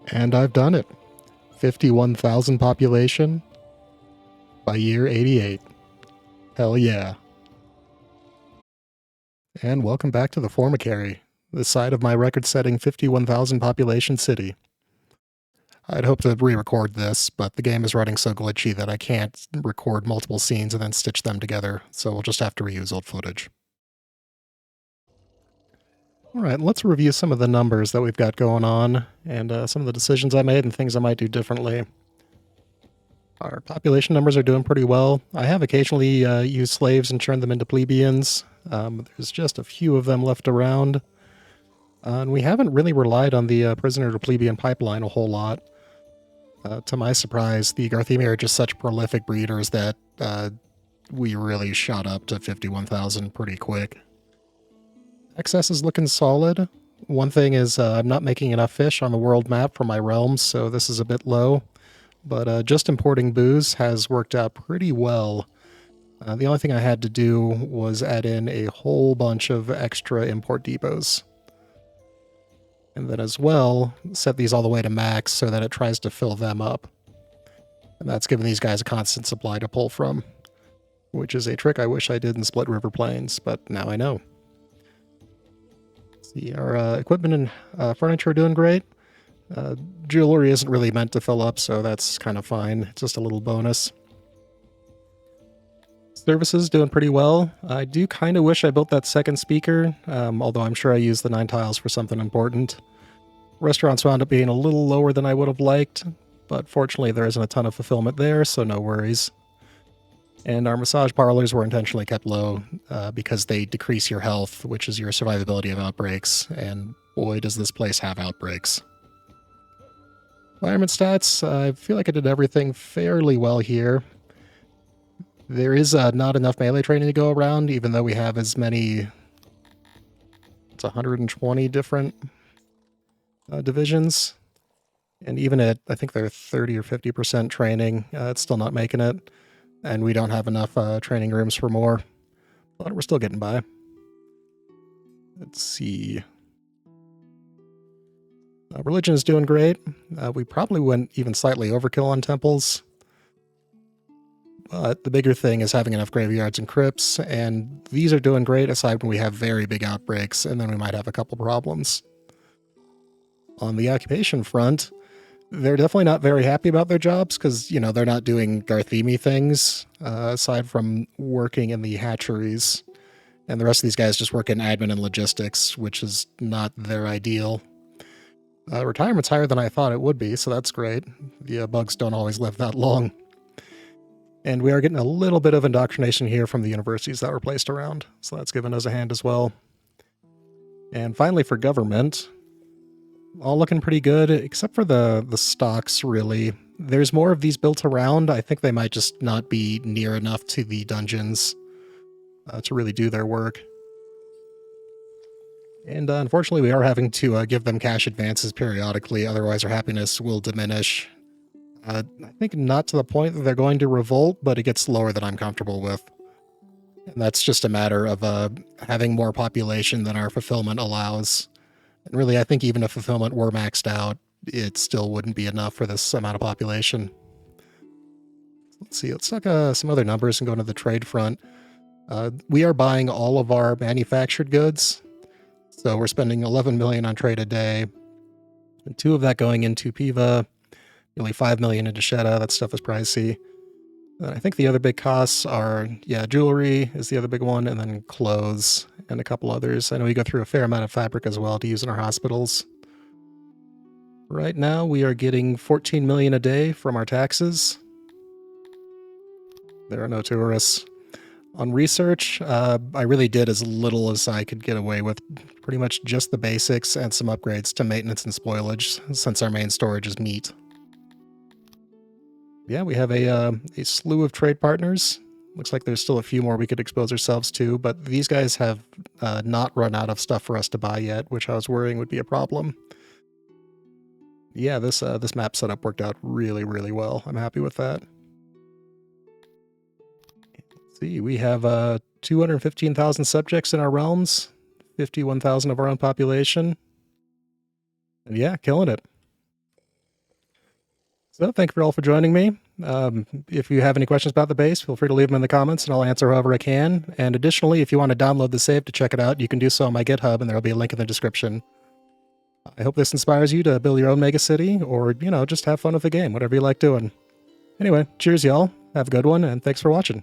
And I've done it. 51,000 population by year 88. Hell yeah. And welcome back to the Formicary, the site of my record-setting 51,000 population city. I'd hoped to re-record this, but the game is running so glitchy that I can't record multiple scenes and then stitch them together, so we'll just have to reuse old footage. Alright, let's review some of the numbers that we've got going on, and some of the decisions I made and things I might do differently. Our population numbers are doing pretty well. I have occasionally used slaves and turned them into plebeians. There's just a few of them left around. And we haven't really relied on the prisoner to plebeian pipeline a whole lot. To my surprise, the Garthemi are just such prolific breeders that we really shot up to 51,000 pretty quick. Excess is looking solid. One thing is I'm not making enough fish on the world map for my realms, so this is a bit low. But just importing booze has worked out pretty well. The only thing I had to do was add in a whole bunch of extra import depots. And then as well, set these all the way to max so that it tries to fill them up. And that's giving these guys a constant supply to pull from, which is a trick I wish I did in Split River Plains, but now I know. See, our equipment and furniture are doing great. Jewelry isn't really meant to fill up, so that's kind of fine. It's just a little bonus. Services doing pretty well. I do kind of wish I built that second speaker, although I'm sure I used the 9 tiles for something important. Restaurants wound up being a little lower than I would have liked, but fortunately there isn't a ton of fulfillment there, so no worries. And our massage parlors were intentionally kept low because they decrease your health, which is your survivability of outbreaks, and boy does this place have outbreaks. Environment stats, I feel like I did everything fairly well here. There is not enough melee training to go around, even though we have as many... It's 120 different divisions. And even at, I think they're 30 or 50% training, it's still not making it. And we don't have enough training rooms for more. But we're still getting by. Let's see... religion is doing great. We probably went even slightly overkill on temples. But the bigger thing is having enough graveyards and crypts, and these are doing great aside when we have very big outbreaks, and then we might have a couple problems. On the occupation front, they're definitely not very happy about their jobs, because, you know, they're not doing Garthemi things, aside from working in the hatcheries. And the rest of these guys just work in admin and logistics, which is not their ideal. Retirement's higher than I thought it would be, so that's great. The bugs don't always live that long. And we are getting a little bit of indoctrination here from the universities that were placed around, so that's given us a hand as well. And finally for government, all looking pretty good, except for the stocks, really. There's more of these built around. I think they might just not be near enough to the dungeons to really do their work. And unfortunately, we are having to give them cash advances periodically, otherwise our happiness will diminish. I think not to the point that they're going to revolt, but it gets lower than I'm comfortable with. And that's just a matter of having more population than our fulfillment allows. And really, I think even if fulfillment were maxed out, it still wouldn't be enough for this amount of population. Let's see, let's talk some other numbers and go into the trade front. We are buying all of our manufactured goods. So we're spending 11 million on trade a day, and 2 of that going into Piva, nearly 5 million into Shetta. That stuff is pricey. And I think the other big costs are, jewelry is the other big one, and then clothes and a couple others. I know we go through a fair amount of fabric as well to use in our hospitals. Right now we are getting 14 million a day from our taxes. There are no tourists. On research, I really did as little as I could get away with, pretty much just the basics and some upgrades to maintenance and spoilage, since our main storage is meat. Yeah, we have a slew of trade partners. Looks like there's still a few more we could expose ourselves to, but these guys have not run out of stuff for us to buy yet, which I was worrying would be a problem. Yeah, this map setup worked out really, really well. I'm happy with that. See, we have 215,000 subjects in our realms, 51,000 of our own population. And yeah, killing it. So thank you all for joining me. If you have any questions about the base, feel free to leave them in the comments and I'll answer however I can. And additionally, if you want to download the save to check it out, you can do so on my GitHub and there'll be a link in the description. I hope this inspires you to build your own megacity or, just have fun with the game, whatever you like doing. Anyway, cheers y'all. Have a good one and thanks for watching.